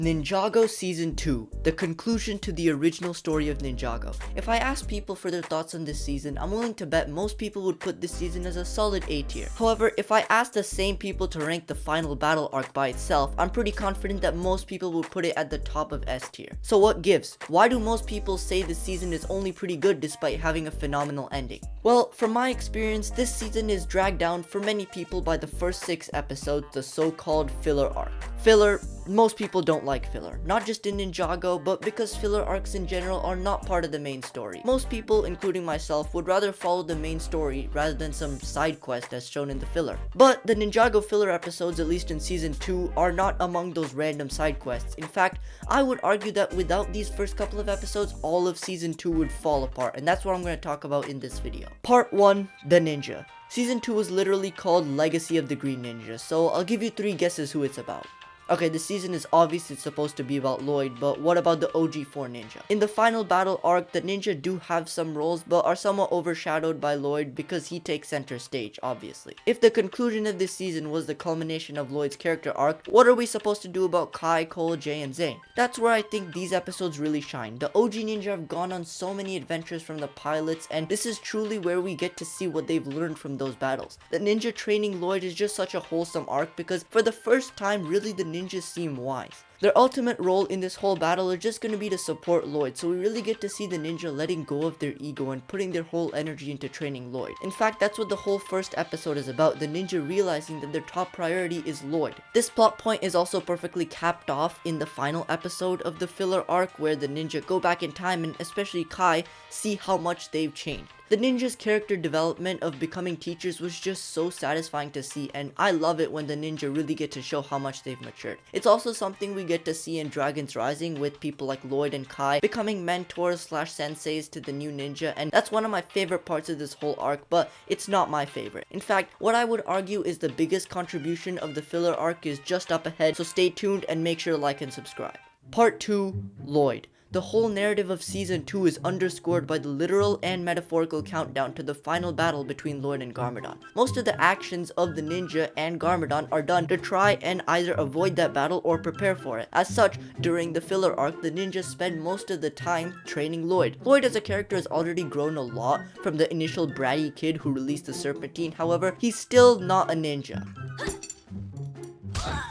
Ninjago Season 2, the conclusion to the original story of Ninjago. If I ask people for their thoughts on this season, I'm willing to bet most people would put this season as a solid A tier. However, if I ask the same people to rank the final battle arc by itself, I'm pretty confident that most people would put it at the top of S tier. So what gives? Why do most people say this season is only pretty good despite having a phenomenal ending? Well, from my experience, this season is dragged down for many people by the first 6 episodes, the so-called filler arc. Filler, most people don't like filler, not just in Ninjago, but because filler arcs in general are not part of the main story. Most people, including myself, would rather follow the main story rather than some side quest as shown in the filler. But the Ninjago filler episodes, at least in season 2, are not among those random side quests. In fact, I would argue that without these first couple of episodes, all of season 2 would fall apart, and that's what I'm going to talk about in this video. Part 1, the Ninja. Season 2 is literally called Legacy of the Green Ninja, so I'll give you 3 guesses who it's about. Okay, this season is obviously supposed to be about Lloyd, but what about the OG 4 ninja? In the final battle arc, the ninja do have some roles, but are somewhat overshadowed by Lloyd because he takes center stage, obviously. If the conclusion of this season was the culmination of Lloyd's character arc, what are we supposed to do about Kai, Cole, Jay, and Zane? That's where I think these episodes really shine. The OG ninja have gone on so many adventures from the pilots, and this is truly where we get to see what they've learned from those battles. The ninja training Lloyd is just such a wholesome arc because for the first time, really the ninjas seem wise. Their ultimate role in this whole battle is just going to be to support Lloyd, so we really get to see the ninja letting go of their ego and putting their whole energy into training Lloyd. In fact, that's what the whole first episode is about, the ninja realizing that their top priority is Lloyd. This plot point is also perfectly capped off in the final episode of the filler arc where the ninja go back in time and especially Kai see how much they've changed. The ninja's character development of becoming teachers was just so satisfying to see, and I love it when the ninja really get to show how much they've matured. It's also something we get to see in Dragon's Rising with people like Lloyd and Kai becoming mentors / senseis to the new ninja, and that's one of my favorite parts of this whole arc, but it's not my favorite. In fact, what I would argue is the biggest contribution of the filler arc is just up ahead, so stay tuned and make sure to like and subscribe. Part 2, Lloyd. The whole narrative of season 2 is underscored by the literal and metaphorical countdown to the final battle between Lloyd and Garmadon. Most of the actions of the ninja and Garmadon are done to try and either avoid that battle or prepare for it. As such, during the filler arc, the ninjas spend most of the time training Lloyd. Lloyd as a character has already grown a lot from the initial bratty kid who released the Serpentine, however, he's still not a ninja.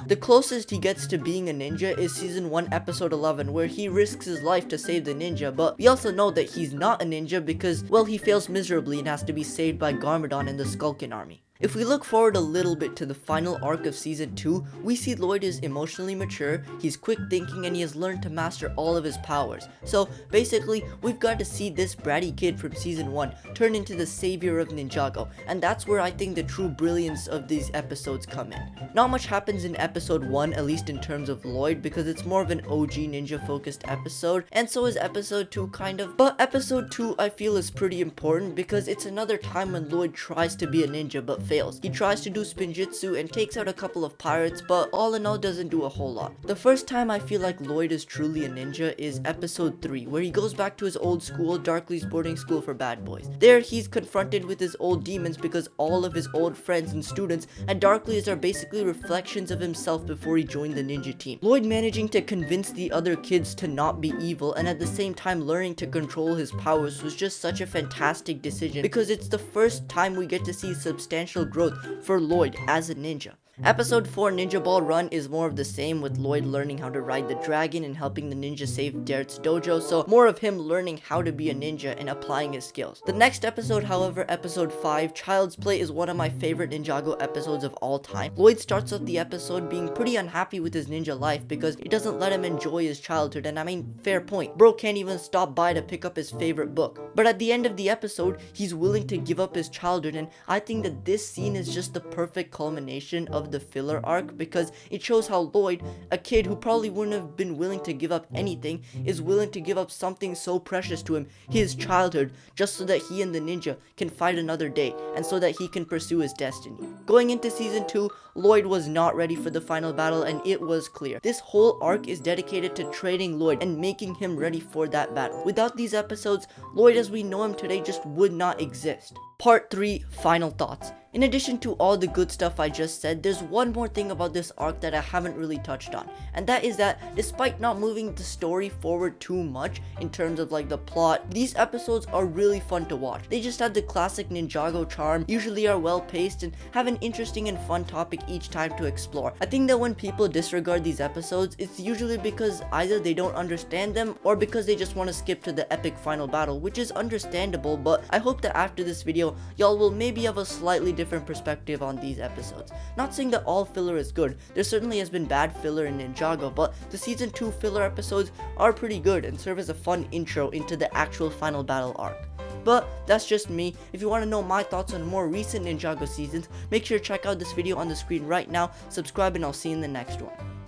The closest he gets to being a ninja is season 1 episode 11 where he risks his life to save the ninja, but we also know that he's not a ninja because, well, he fails miserably and has to be saved by Garmadon and the Skulkin army. If we look forward a little bit to the final arc of season 2, we see Lloyd is emotionally mature, he's quick thinking, and he has learned to master all of his powers. So basically, we've got to see this bratty kid from season 1 turn into the savior of Ninjago, and that's where I think the true brilliance of these episodes come in. Not much happens in episode 1, at least in terms of Lloyd, because it's more of an OG ninja focused episode, and so is episode 2 kind of, but episode 2 I feel is pretty important because it's another time when Lloyd tries to be a ninja but fails. He tries to do spinjitzu and takes out a couple of pirates, but all in all doesn't do a whole lot. The first time I feel like Lloyd is truly a ninja is episode 3, where he goes back to his old school, Darkly's boarding school for bad boys. There he's confronted with his old demons because all of his old friends and students at Darkly's are basically reflections of himself before he joined the ninja team. Lloyd managing to convince the other kids to not be evil and at the same time learning to control his powers was just such a fantastic decision because it's the first time we get to see substantial growth for Lloyd as a ninja. Episode 4 Ninja Ball Run is more of the same, with Lloyd learning how to ride the dragon and helping the ninja save Darrett's dojo, so more of him learning how to be a ninja and applying his skills. The next episode, however, episode 5, Child's Play, is one of my favorite Ninjago episodes of all time. Lloyd starts off the episode being pretty unhappy with his ninja life because it doesn't let him enjoy his childhood, and I mean, fair point. Bro can't even stop by to pick up his favorite book. But at the end of the episode, he's willing to give up his childhood, and I think that this scene is just the perfect culmination of the filler arc because it shows how Lloyd, a kid who probably wouldn't have been willing to give up anything, is willing to give up something so precious to him, his childhood, just so that he and the ninja can fight another day and so that he can pursue his destiny. Going into season 2, Lloyd was not ready for the final battle, and it was clear. This whole arc is dedicated to training Lloyd and making him ready for that battle. Without these episodes, Lloyd as we know him today just would not exist. Part 3, Final Thoughts. In addition to all the good stuff I just said, there's one more thing about this arc that I haven't really touched on, and that is that despite not moving the story forward too much in terms of like the plot, these episodes are really fun to watch. They just have the classic Ninjago charm, usually are well paced, and have an interesting and fun topic each time to explore. I think that when people disregard these episodes, it's usually because either they don't understand them or because they just want to skip to the epic final battle, which is understandable, but I hope that after this video, y'all will maybe have a slightly different perspective on these episodes. Not saying that all filler is good, there certainly has been bad filler in Ninjago, but the season 2 filler episodes are pretty good and serve as a fun intro into the actual final battle arc. But that's just me. If you want to know my thoughts on more recent Ninjago seasons, make sure to check out this video on the screen right now, subscribe, and I'll see you in the next one.